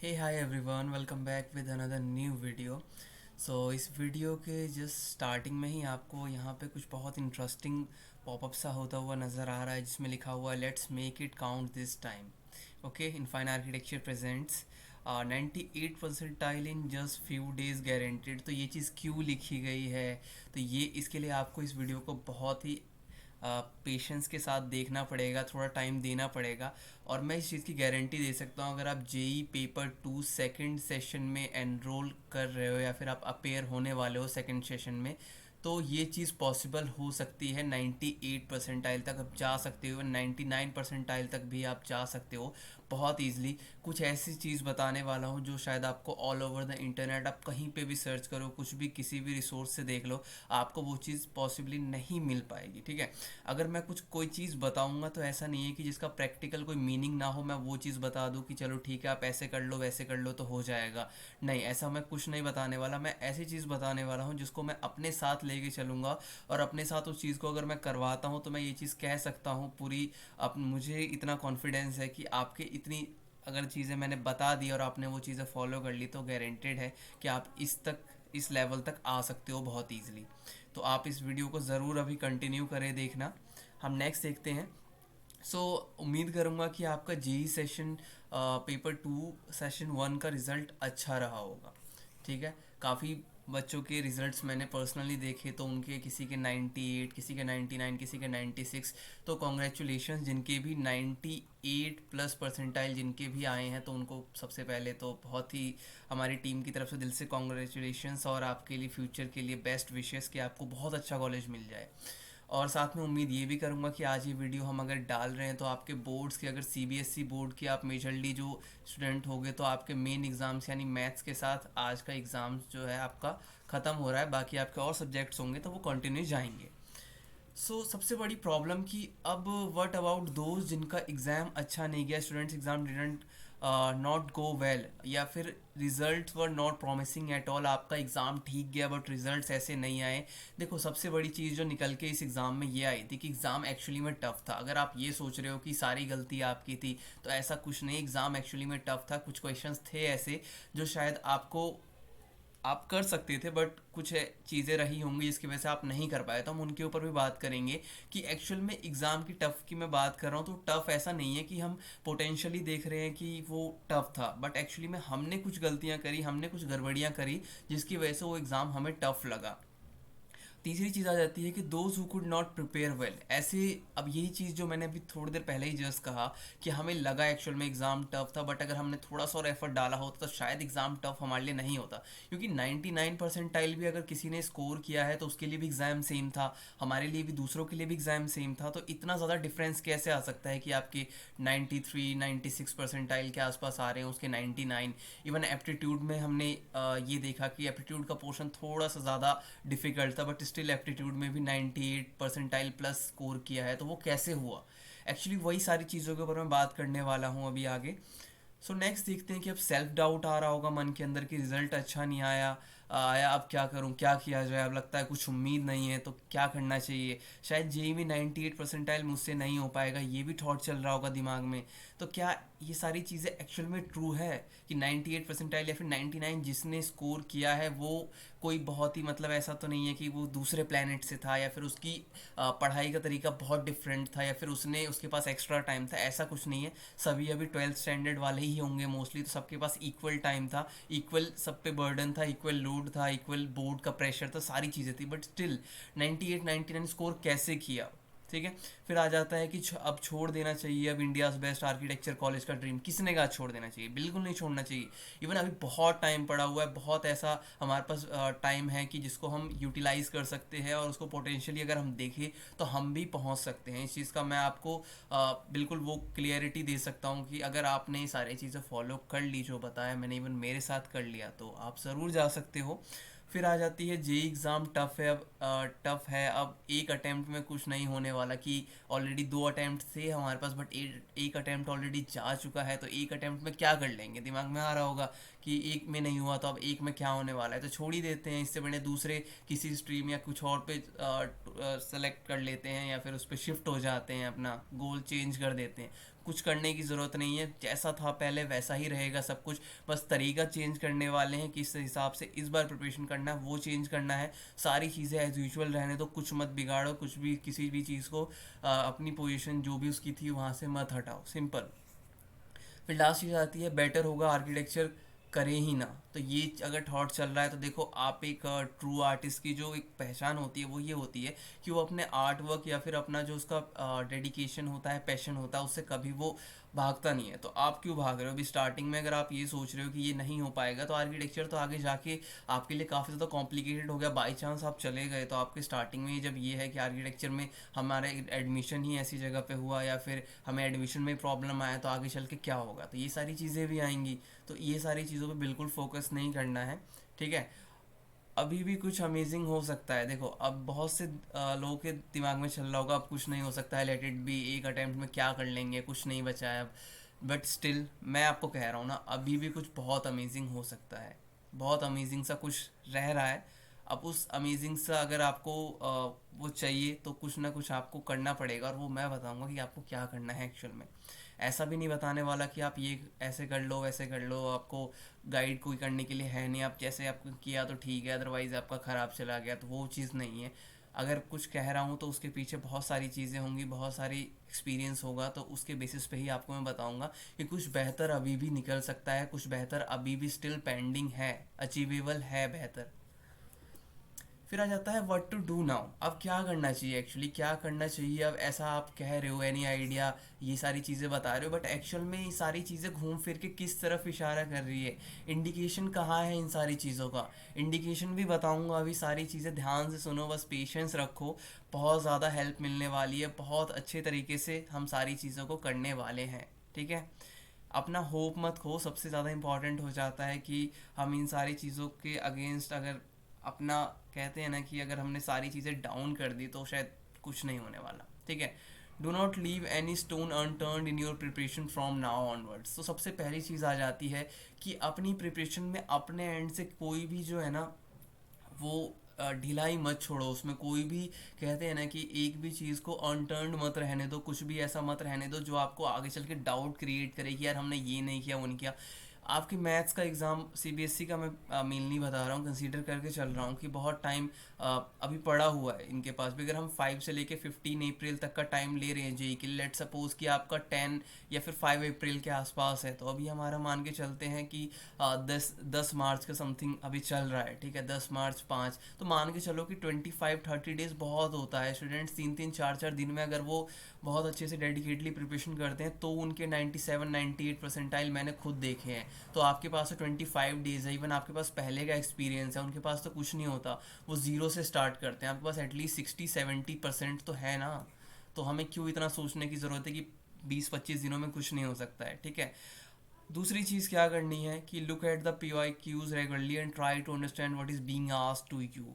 Hey hi everyone, welcome back with another new video. इस video के just starting में ही आपको यहाँ पे कुछ बहुत इंटरेस्टिंग पॉपअप सा होता हुआ नज़र आ रहा है, जिसमें लिखा हुआ है let's make it count this time. Okay, Infine architecture presents 98 percentile in just few days guaranteed. तो ये चीज़ क्यों लिखी गई है? तो ये इसके लिए आपको इस वीडियो को बहुत ही पेशेंस के साथ देखना पड़ेगा, थोड़ा टाइम देना पड़ेगा। और मैं इस चीज़ की गारंटी दे सकता हूँ, अगर आप जेई पेपर 2 सेकंड सेशन में एनरोल कर रहे हो या फिर आप अपेयर होने वाले हो सेकंड सेशन में, तो ये चीज़ पॉसिबल हो सकती है। 98 परसेंटाइल तक आप जा सकते हो, 99 परसेंटाइल तक भी आप जा सकते हो बहुत ईजिली। कुछ ऐसी चीज़ बताने वाला हूँ जो शायद आपको ऑल ओवर द इंटरनेट, आप कहीं पे भी सर्च करो, कुछ भी किसी भी रिसोर्स से देख लो, आपको वो चीज़ पॉसिबली नहीं मिल पाएगी। ठीक है, अगर मैं कुछ कोई चीज़ बताऊंगा तो ऐसा नहीं है कि जिसका प्रैक्टिकल कोई मीनिंग ना हो, मैं वो चीज़ बता दूं कि चलो ठीक है आप ऐसे कर लो वैसे कर लो तो हो जाएगा। नहीं, ऐसा मैं कुछ नहीं बताने वाला। मैं ऐसी चीज़ बताने वाला हूँ जिसको मैं अपने साथ लेके चलूँगा, और अपने साथ उस चीज़ को अगर मैं करवाता हूँ तो मैं ये चीज़ कह सकता हूँ पूरी, अब मुझे इतना कॉन्फिडेंस है कि आपके इतनी अगर चीज़ें मैंने बता दी और आपने वो चीज़ें फॉलो कर ली तो गारंटेड है कि आप इस लेवल तक आ सकते हो बहुत ईजिली। तो आप इस वीडियो को ज़रूर अभी कंटिन्यू करें देखना। हम नेक्स्ट देखते हैं। उम्मीद करूँगा कि आपका जेई सेशन पेपर 2 सेशन 1 का रिज़ल्ट अच्छा रहा होगा। ठीक है, काफ़ी बच्चों के रिजल्ट्स मैंने पर्सनली देखे तो उनके किसी के 98, किसी के 99, किसी के 96। तो कॉन्ग्रेचुलेशन जिनके भी 98 प्लस परसेंटाइल जिनके भी आए हैं, तो उनको सबसे पहले तो बहुत ही हमारी टीम की तरफ से दिल से कॉन्ग्रेचुलेशंस, और आपके लिए फ्यूचर के लिए बेस्ट विशेस कि आपको बहुत अच्छा कॉलेज मिल जाए। और साथ में उम्मीद ये भी करूँगा कि आज ये वीडियो हम अगर डाल रहे हैं तो आपके बोर्ड्स के, अगर सीबीएसई बोर्ड के आप मेजरली जो स्टूडेंट होंगे, तो आपके मेन एग्ज़ाम्स यानी मैथ्स के साथ आज का एग्ज़ाम जो है आपका ख़त्म हो रहा है, बाकी आपके और सब्जेक्ट्स होंगे तो वो कंटिन्यू जाएंगे। सबसे बड़ी प्रॉब्लम कि अब व्हाट अबाउट दोज जिनका एग्ज़ाम अच्छा नहीं गया, students exam didn't not go well, या फिर result were not promising at all. आपका एग्ज़ाम ठीक गया बट रिजल्ट्स ऐसे नहीं आए। देखो, सबसे बड़ी चीज़ जो निकल के इस एग्ज़ाम में ये आई थी कि एग्ज़ाम एक्चुअली में टफ़ था। अगर आप ये सोच रहे हो कि सारी गलती आपकी थी, तो ऐसा कुछ नहीं। एग्ज़ाम एक्चुअली में टफ़ था, कुछ क्वेश्चंस थे ऐसे जो शायद आपको आप कर सकते थे, बट कुछ चीज़ें रही होंगी जिसकी वजह से आप नहीं कर पाए, तो हम उनके ऊपर भी बात करेंगे कि एक्चुअल में एग्ज़ाम की टफ़ की मैं बात कर रहा हूँ तो टफ़ ऐसा नहीं है कि हम पोटेंशियली देख रहे हैं कि वो टफ़ था, बट एक्चुअली में हमने कुछ गलतियाँ करी, हमने कुछ गड़बड़ियाँ करी जिसकी वजह से वो एग्ज़ाम हमें टफ़ लगा। तीसरी चीज़ आ जाती है कि those who could not prepare well. ऐसे, अब यही चीज़ जो मैंने अभी थोड़ी देर पहले ही जस्ट कहा कि हमें लगा एक्चुअल में एग्ज़ाम टफ था, बट अगर हमने थोड़ा सा और एफर्ट डाला होता तो शायद एग्ज़ाम टफ हमारे लिए नहीं होता। क्योंकि 99 परसेंटाइल भी अगर किसी ने स्कोर किया है तो उसके लिए भी एग्ज़ाम सेम था, हमारे लिए भी, दूसरों के लिए भी एग्ज़ाम सेम था। तो इतना ज़्यादा डिफरेंस कैसे आ सकता है कि आपके 93 96 परसेंटाइल के आसपास आ रहे हैं, उसके 99। इवन एप्टीट्यूड में हमने ये देखा कि एप्टीट्यूड का पोर्शन थोड़ा सा ज़्यादा डिफ़िकल्ट था, बट स्टिल एप्टीट्यूड में भी 98 परसेंटाइल प्लस स्कोर किया है। तो वो कैसे हुआ? एक्चुअली वही सारी चीज़ों के ऊपर मैं बात करने वाला हूँ अभी आगे। नेक्स्ट देखते हैं कि अब सेल्फ डाउट आ रहा होगा मन के अंदर कि रिजल्ट अच्छा नहीं आया, अब क्या करूं, क्या किया जाए, अब लगता है कुछ उम्मीद नहीं है तो क्या करना चाहिए, शायद जेई में 98 परसेंटाइल मुझसे नहीं हो पाएगा, ये भी थॉट चल रहा होगा दिमाग में। तो क्या ये सारी चीज़ें एक्चुअल में ट्रू है कि 98 परसेंटाइल या फिर 99 जिसने स्कोर किया है वो कोई बहुत ही, मतलब ऐसा तो नहीं है कि वो दूसरे प्लेनेट से था, या फिर उसकी पढ़ाई का तरीका बहुत डिफरेंट था, या फिर उसके पास एक्स्ट्रा टाइम था? ऐसा कुछ नहीं है। सभी अभी 12th स्टैंडर्ड वाले ही होंगे मोस्टली, तो सबके पास इक्वल टाइम था, इक्वल सब पे बर्डन था, इक्वल लोड था, इक्वल बोर्ड का प्रेशर था, सारी चीज़ें थी, बट स्टिल 98 99 स्कोर कैसे किया? ठीक है, फिर आ जाता है कि अब छोड़ देना चाहिए, अब इंडियाज़ बेस्ट आर्किटेक्चर कॉलेज का ड्रीम किसने कहा छोड़ देना चाहिए? बिल्कुल नहीं छोड़ना चाहिए। इवन अभी बहुत टाइम पड़ा हुआ है, बहुत ऐसा हमारे पास टाइम है कि जिसको हम यूटिलाइज कर सकते हैं, और उसको पोटेंशियली अगर हम देखें तो हम भी पहुंच सकते हैं। इस चीज़ का मैं आपको बिल्कुल वो क्लियरिटी दे सकता हूँ कि अगर आपने ये सारी चीज़ें फॉलो कर ली जो बताया मैंने, इवन मेरे साथ कर लिया, तो आप ज़रूर जा सकते हो। फिर आ जाती है जेई एग्ज़ाम टफ़ है। अब टफ़ है, अब एक अटेम्प्ट में कुछ नहीं होने वाला कि ऑलरेडी 2 अटेम्प्ट थे हमारे पास, बट एक अटेम्प्ट ऑलरेडी जा चुका है, तो एक अटेम्प्ट में क्या कर लेंगे? दिमाग में आ रहा होगा कि एक में नहीं हुआ तो अब एक में क्या होने वाला है, तो छोड़ ही देते हैं, इससे बड़े दूसरे किसी स्ट्रीम या कुछ और पे सेलेक्ट कर लेते हैं, या फिर उस पर शिफ्ट हो जाते हैं, अपना गोल चेंज कर देते हैं। कुछ करने की ज़रूरत नहीं है, जैसा था पहले वैसा ही रहेगा सब कुछ। बस तरीका चेंज करने वाले हैं, किस हिसाब से इस बार प्रिपरेशन करना है वो चेंज करना है। सारी चीज़ें एज यूजुअल रहने दो, कुछ मत बिगाड़ो, कुछ भी किसी भी चीज़ को अपनी पोजीशन जो भी उसकी थी वहाँ से मत हटाओ, सिंपल। फिर लास्ट चीज़ आती है, बेटर होगा आर्किटेक्चर करें ही ना। तो ये अगर थॉट चल रहा है तो देखो, आप एक ट्रू आर्टिस्ट की जो एक पहचान होती है वो ये होती है कि वो अपने आर्ट वर्क या फिर अपना जो उसका डेडिकेशन होता है, पैशन होता है, उससे कभी वो भागता नहीं है। तो आप क्यों भाग रहे हो? अभी स्टार्टिंग में अगर आप ये सोच रहे हो कि ये नहीं हो पाएगा, तो आर्किटेक्चर तो आगे जाके आपके लिए काफ़ी ज़्यादा कॉम्प्लिकेटेड हो गया। बाई चांस आप चले गए तो आपके स्टार्टिंग में ही जब ये है कि आर्किटेक्चर में हमारा एडमिशन ही ऐसी जगह पे हुआ या फिर हमें एडमिशन में प्रॉब्लम आया, तो आगे चल के क्या होगा? तो ये सारी चीज़ें भी आएंगी। तो ये सारी चीज़ों पे बिल्कुल फोकस नहीं करना है, ठीक है। अभी भी कुछ अमेजिंग हो सकता है। देखो, अब बहुत से लोगों के दिमाग में चल रहा होगा अब कुछ नहीं हो सकता है, लेट इट बी, एक अटेम्प्ट में क्या कर लेंगे, कुछ नहीं बचा है अब। बट स्टिल मैं आपको कह रहा हूँ ना, अभी भी कुछ बहुत अमेजिंग हो सकता है, बहुत अमेजिंग सा कुछ रह रहा है। अब उस अमेजिंग सा अगर आपको वो चाहिए तो कुछ ना कुछ आपको करना पड़ेगा, और वो मैं बताऊंगा कि आपको क्या करना है एक्चुअल में। ऐसा भी नहीं बताने वाला कि आप ये ऐसे कर लो वैसे कर लो, आपको गाइड कोई करने के लिए है नहीं, आप जैसे आपको किया तो ठीक है, अदरवाइज़ आपका ख़राब चला गया, तो वो चीज़ नहीं है। अगर कुछ कह रहा हूँ तो उसके पीछे बहुत सारी चीज़ें होंगी, बहुत सारी एक्सपीरियंस होगा, तो उसके बेसिस पे ही आपको मैं बताऊंगा कि कुछ बेहतर अभी भी निकल सकता है, कुछ बेहतर अभी भी स्टिल पेंडिंग है, अचीवेबल है बेहतर। फिर आ जाता है व्हाट टू डू नाउ। अब क्या करना चाहिए, एक्चुअली क्या करना चाहिए? अब ऐसा आप कह रहे हो, एनी आइडिया, ये सारी चीज़ें बता रहे हो, बट एक्चुअल में ये सारी चीज़ें घूम फिर के किस तरफ इशारा कर रही है? इंडिकेशन कहाँ है इन सारी चीज़ों का? इंडिकेशन भी बताऊंगा। अभी सारी चीज़ें ध्यान से सुनो, बस पेशेंस रखो, बहुत ज़्यादा हेल्प मिलने वाली है, बहुत अच्छे तरीके से हम सारी चीज़ों को करने वाले हैं, ठीक है। अपना होप मत खो, सबसे ज़्यादा इम्पॉर्टेंट हो जाता है कि हम इन सारी चीज़ों के अगेंस्ट अगर अपना, कहते हैं ना कि अगर हमने सारी चीज़ें डाउन कर दी तो शायद कुछ नहीं होने वाला, ठीक है। Do not leave any stone unturned in your preparation from now onwards. तो सबसे पहली चीज़ आ जाती है कि अपनी प्रिपरेशन में अपने एंड से कोई भी जो है ना वो ढिलाई मत छोड़ो उसमें, कोई भी, कहते हैं ना कि एक भी चीज़ को अनटर्न्ड मत रहने दो, कुछ भी ऐसा मत रहने दो जो आपको आगे चल के डाउट क्रिएट करे कि यार हमने ये नहीं किया वो नहीं किया। आपकी मैथ्स का एग्ज़ाम सीबीएसई का मैं मेनली बता रहा हूँ, कंसीडर करके चल रहा हूँ कि बहुत टाइम अभी पड़ा हुआ है इनके पास भी। अगर हम 5 से लेके 15 अप्रैल तक का टाइम ले रहे हैं जेई के लिए, लेट सपोज कि आपका 10 या फिर 5 अप्रैल के आसपास है, तो अभी हमारा मान के चलते हैं कि 10 मार्च का समथिंग अभी चल रहा है, ठीक है, 10 मार्च 5, तो मान के चलो कि 25-30 डेज बहुत होता है। स्टूडेंट्स 3-3 4-4 दिन में अगर वो बहुत अच्छे से डेडिकेटली प्रिपरेशन करते हैं तो उनके 97-98 परसेंटाइल मैंने खुद देखे हैं। तो आपके पास तो 25 डेज है, इवन आपके पास पहले का एक्सपीरियंस है, उनके पास तो कुछ नहीं होता, वो ज़ीरो से स्टार्ट करते हैं, आपके पास एटलीस्ट 60-70% तो है ना। तो हमें क्यों इतना सोचने की ज़रूरत है कि 20-25 दिनों में कुछ नहीं हो सकता है, ठीक है। दूसरी चीज़ क्या करनी है कि look at the PYQs regularly and try to understand what is being asked to you.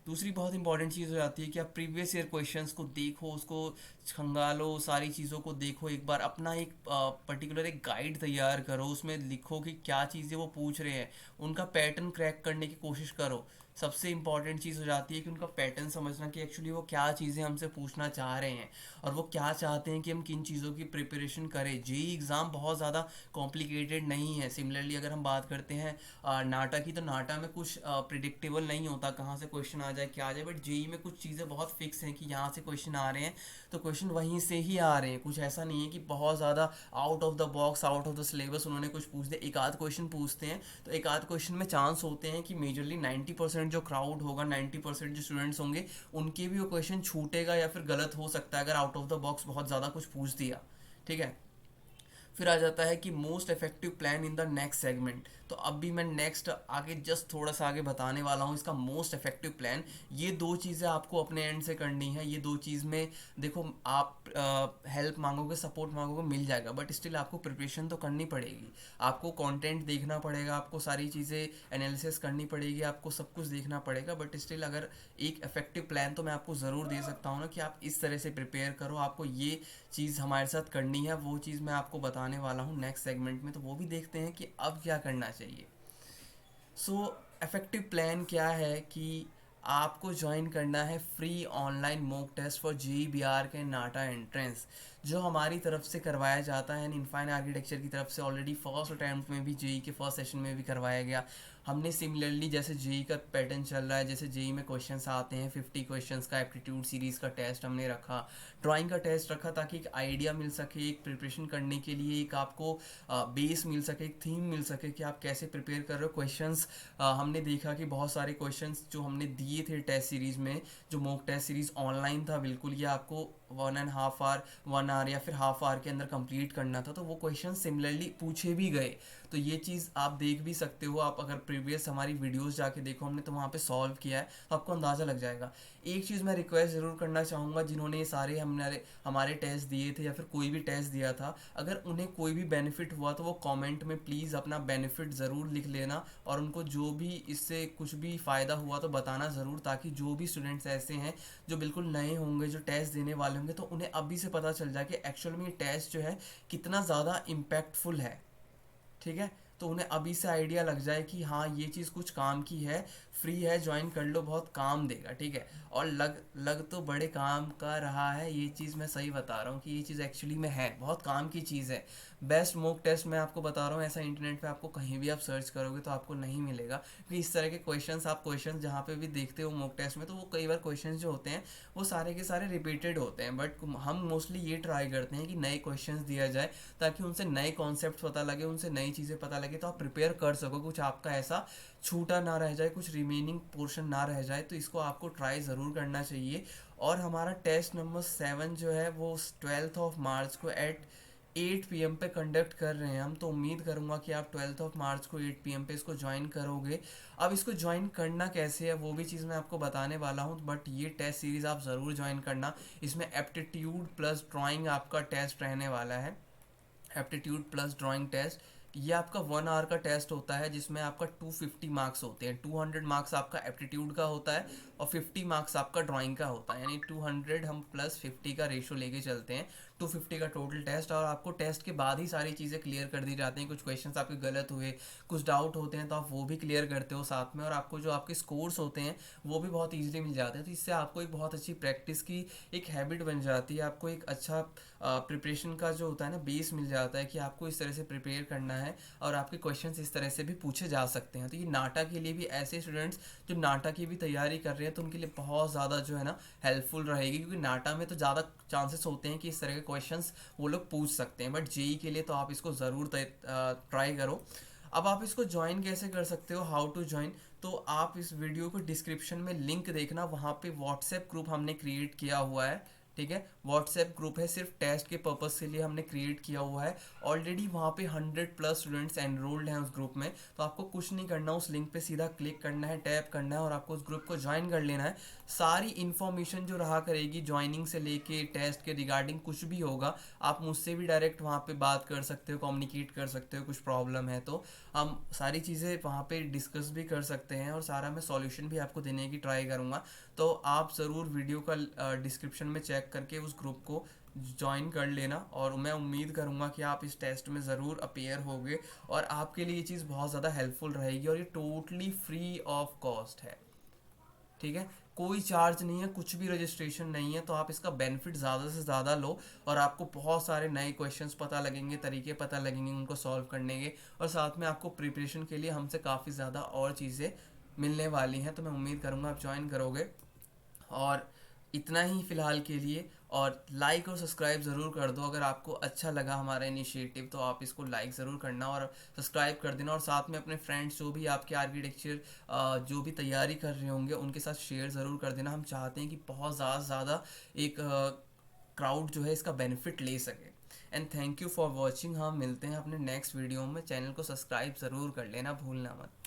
दूसरी बहुत इंपॉर्टेंट चीज़ हो जाती है कि आप प्रीवियस ईयर क्वेश्चंस को देखो, उसको खंगालो, सारी चीज़ों को देखो एक बार, अपना एक पर्टिकुलर एक गाइड तैयार करो, उसमें लिखो कि क्या चीज़ें वो पूछ रहे हैं, उनका पैटर्न क्रैक करने की कोशिश करो। सबसे इंपॉर्टेंट चीज़ हो जाती है कि उनका पैटर्न समझना कि एक्चुअली वो क्या चीज़ें हमसे पूछना चाह रहे हैं और वो क्या चाहते हैं कि हम किन चीज़ों की प्रिपरेशन करें। जेई एग्ज़ाम बहुत ज़्यादा कॉम्प्लिकेटेड नहीं है। सिमिलरली अगर हम बात करते हैं नाटा की, तो नाटा में कुछ प्रिडिक्टेबल नहीं होता कहाँ से क्वेश्चन आ जाए क्या आ जाए, बट जेई में कुछ चीज़ें बहुत फिक्स हैं कि यहाँ से क्वेश्चन आ रहे हैं तो क्वेश्चन वहीं से ही आ रहे हैं। कुछ ऐसा नहीं है कि बहुत ज़्यादा out of the box, out of the syllabus उन्होंने कुछ पूछ दिया। एक आध क्वेश्चन पूछते हैं तो एक आध क्वेश्चन में चांस होते हैं कि मेजरली 90% जो क्राउड होगा, 90% जो स्टूडेंट्स होंगे, उनके भी वो क्वेश्चन छूटेगा या फिर गलत हो सकता है अगर आउट ऑफ द बॉक्स बहुत ज़्यादा कुछ पूछ दिया, ठीक है। फिर आ जाता है कि most effective plan in the next segment. तो अब भी मैं नेक्स्ट आगे जस्ट थोड़ा सा आगे बताने वाला हूँ इसका मोस्ट इफेक्टिव प्लान। ये दो चीज़ें आपको अपने एंड से करनी है। ये दो चीज़ में देखो, आप हेल्प मांगोगे, सपोर्ट मांगोगे, मिल जाएगा, बट स्टिल आपको प्रिपरेशन तो करनी पड़ेगी। आपको कंटेंट देखना पड़ेगा, आपको सारी चीज़ें एनालिसिस करनी पड़ेगी, आपको सब कुछ देखना पड़ेगा, बट स्टिल अगर एक इफेक्टिव प्लान तो मैं आपको ज़रूर दे सकता हूँ ना कि आप इस तरह से प्रिपेयर करो, आपको ये चीज़ हमारे साथ करनी है। वो चीज़ मैं आपको बताने वाला हूँ नेक्स्ट सेगमेंट में, तो वो भी देखते हैं कि अब क्या करना चाहिए। सो इफेक्टिव प्लान क्या है कि आपको ज्वाइन करना है free online mock test for JEE BR के नाटा एंट्रेंस। जो हमारी तरफ से करवाया जाता है इनफाइन आर्किटेक्चर की तरफ से। ऑलरेडी फर्स्ट अटैम्प्ट में भी जेई के फर्स्ट सेशन में भी करवाया गया। हमने सिमिलरली जैसे जेई का पैटर्न चल रहा है, जैसे जेई में क्वेश्चंस आते हैं 50 क्वेश्चंस का एप्टीट्यूड सीरीज़ का टेस्ट हमने रखा, ड्राइंग का टेस्ट रखा, ताकि एक आइडिया मिल सके, एक प्रिपरेशन करने के लिए एक आपको बेस मिल सके, एक थीम मिल सके कि आप कैसे प्रिपेयर कर रहे हो। क्वेश्चंस हमने देखा कि बहुत सारे क्वेश्चंस जो हमने दिए थे टेस्ट सीरीज़ में, जो मॉक टेस्ट सीरीज़ ऑनलाइन था बिल्कुल, ये आपको 1.5 आवर 1 आवर या फिर हाफ आवर के अंदर कंप्लीट करना था, तो वो क्वेश्चन सिमिलरली पूछे भी गए। तो ये चीज़ आप देख भी सकते हो, आप अगर प्रीवियस हमारी वीडियोस जाके देखो, हमने तो वहाँ पे सॉल्व किया है, तो आपको अंदाज़ा लग जाएगा। एक चीज़ मैं रिक्वेस्ट ज़रूर करना चाहूँगा, जिन्होंने ये सारे हमारे टेस्ट दिए थे या फिर कोई भी टेस्ट दिया था, अगर उन्हें कोई भी बेनिफिट हुआ तो वो कमेंट में प्लीज़ अपना बेनिफिट ज़रूर लिख लेना, और उनको जो भी इससे कुछ भी फ़ायदा हुआ तो बताना ज़रूर, ताकि जो भी स्टूडेंट्स ऐसे हैं जो बिल्कुल नए होंगे, जो टेस्ट देने वाले होंगे, तो उन्हें अभी से पता चल जाए कि एक्चुअल में ये टेस्ट जो है कितना ज़्यादा इम्पैक्टफुल है। ठीक है, तो उन्हें अभी से आइडिया लग जाए कि हाँ ये चीज़ कुछ काम की है, फ्री है, ज्वाइन कर लो, बहुत काम देगा। ठीक है, और लग तो बड़े काम का रहा है, ये चीज़ मैं सही बता रहा हूँ कि ये चीज़ एक्चुअली में है, बहुत काम की चीज़ है। बेस्ट मॉक टेस्ट मैं आपको बता रहा हूँ, ऐसा इंटरनेट पे आपको कहीं भी आप सर्च करोगे तो आपको नहीं मिलेगा, क्योंकि इस तरह के क्वेश्चंस आप क्वेश्चंस जहाँ पे भी देखते हो मॉक टेस्ट में, तो वो कई बार क्वेश्चंस जो होते हैं वो सारे के सारे रिपीटेड होते हैं। बट हम मोस्टली ये ट्राई करते हैं कि नए क्वेश्चंस दिया जाए, ताकि उनसे नए कॉन्सेप्ट पता लगे, उनसे नई चीज़ें पता लगे, तो आप प्रिपेयर कर सको, कुछ आपका ऐसा छूटा ना रह जाए, कुछ रिमेनिंग पोर्शन ना रह जाए। तो इसको आपको ट्राई ज़रूर करना चाहिए। और हमारा टेस्ट नंबर 7 जो है वो 12 मार्च को एट 8 PM पे कंडक्ट कर रहे हैं हम, तो उम्मीद करूंगा कि आप 12 मार्च को 8 PM पे इसको ज्वाइन करोगे। अब इसको ज्वाइन करना कैसे है वो भी चीज़ मैं आपको बताने वाला हूँ, बट ये टेस्ट सीरीज़ आप ज़रूर ज्वाइन करना। इसमें एप्टीट्यूड प्लस ड्राइंग आपका टेस्ट रहने वाला है, एप्टीट्यूड प्लस ड्राइंग टेस्ट। ये आपका 1 आवर का टेस्ट होता है, जिसमें आपका 250 मार्क्स होते हैं। 200 मार्क्स आपका एप्टीट्यूड का होता है और 50 मार्क्स आपका ड्राइंग का होता है, यानी 200 हम प्लस 50 का रेशो लेके चलते हैं, 250 का टोटल टेस्ट। और आपको टेस्ट के बाद ही सारी चीज़ें क्लियर कर दी जाती हैं। कुछ क्वेश्चंस आपके गलत हुए, कुछ डाउट होते हैं, तो आप वो भी क्लियर करते हो साथ में, और आपको जो आपके स्कोर्स होते हैं वो भी बहुत ईजिली मिल जाते हैं। तो इससे आपको एक बहुत अच्छी प्रैक्टिस की एक हैबिट बन जाती है, आपको एक अच्छा प्रिपरेशन का जो होता है ना बेस मिल जाता है कि आपको इस तरह से प्रिपेयर करना है, और आपके क्वेश्चंस इस तरह से भी पूछे जा सकते हैं। तो ये नाटा के लिए भी, ऐसे स्टूडेंट्स जो नाटा की भी तैयारी कर रहे हैं, तो उनके लिए बहुत ज़्यादा जो है ना हेल्पफुल रहेगी, क्योंकि नाटा में तो ज़्यादा चांसेस होते हैं कि इस तरह के क्वेश्चंस वो लोग पूछ सकते हैं। बट जेई के लिए तो आप इसको ज़रूर ट्राई करो। अब आप इसको ज्वाइन कैसे कर सकते हो, हाउ टू ज्वाइन, तो आप इस वीडियो को डिस्क्रिप्शन में लिंक देखना, वहाँ पे व्हाट्सएप ग्रुप हमने क्रिएट किया हुआ है। ठीक है, व्हाट्सएप ग्रुप है, सिर्फ टेस्ट के पर्पज़ के लिए हमने क्रिएट किया हुआ है। ऑलरेडी वहाँ पे 100+ स्टूडेंट्स एनरोल्ड हैं उस ग्रुप में, तो आपको कुछ नहीं करना, उस लिंक पे सीधा क्लिक करना है, टैप करना है, और आपको उस ग्रुप को ज्वाइन कर लेना है। सारी इन्फॉर्मेशन जो रहा करेगी ज्वाइनिंग से लेके टेस्ट के रिगार्डिंग, कुछ भी होगा आप मुझसे भी डायरेक्ट वहाँ पे बात कर सकते हो, कम्युनिकेट कर सकते हो। कुछ प्रॉब्लम है तो हम सारी चीज़ें वहाँ पे डिस्कस भी कर सकते हैं, और सारा मैं सॉल्यूशन भी आपको देने की ट्राई करूँगा। तो आप ज़रूर वीडियो का डिस्क्रिप्शन में चेक करके उस ग्रुप को ज्वाइन कर लेना, और मैं उम्मीद करूँगा कि आप इस टेस्ट में ज़रूर अपीयर होगे, और आपके लिए ये चीज़ बहुत ज़्यादा हेल्पफुल रहेगी, और ये टोटली फ्री ऑफ कॉस्ट है। ठीक है, कोई चार्ज नहीं है, कुछ भी रजिस्ट्रेशन नहीं है, तो आप इसका बेनिफिट ज़्यादा से ज़्यादा लो, और आपको बहुत सारे नए क्वेश्चंस पता लगेंगे, तरीके पता लगेंगे उनको सॉल्व करने के, और साथ में आपको प्रिपरेशन के लिए हमसे काफ़ी ज़्यादा और चीज़ें मिलने वाली हैं। तो मैं उम्मीद करूँगा आप ज्वाइन करोगे। और इतना ही फ़िलहाल के लिए, और लाइक और सब्सक्राइब ज़रूर कर दो। अगर आपको अच्छा लगा हमारा इनिशिएटिव तो आप इसको लाइक ज़रूर करना और सब्सक्राइब कर देना, और साथ में अपने फ्रेंड्स जो भी आपके आर्किटेक्चर जो भी तैयारी कर रहे होंगे उनके साथ शेयर ज़रूर कर देना। हम चाहते हैं कि बहुत ज़्यादा ज़्यादा एक क्राउड जो है इसका बेनिफिट ले सके। And thank you for watching. हम मिलते हैं अपने नेक्स्ट वीडियो में। चैनल को सब्सक्राइब ज़रूर कर लेना, भूलना मत।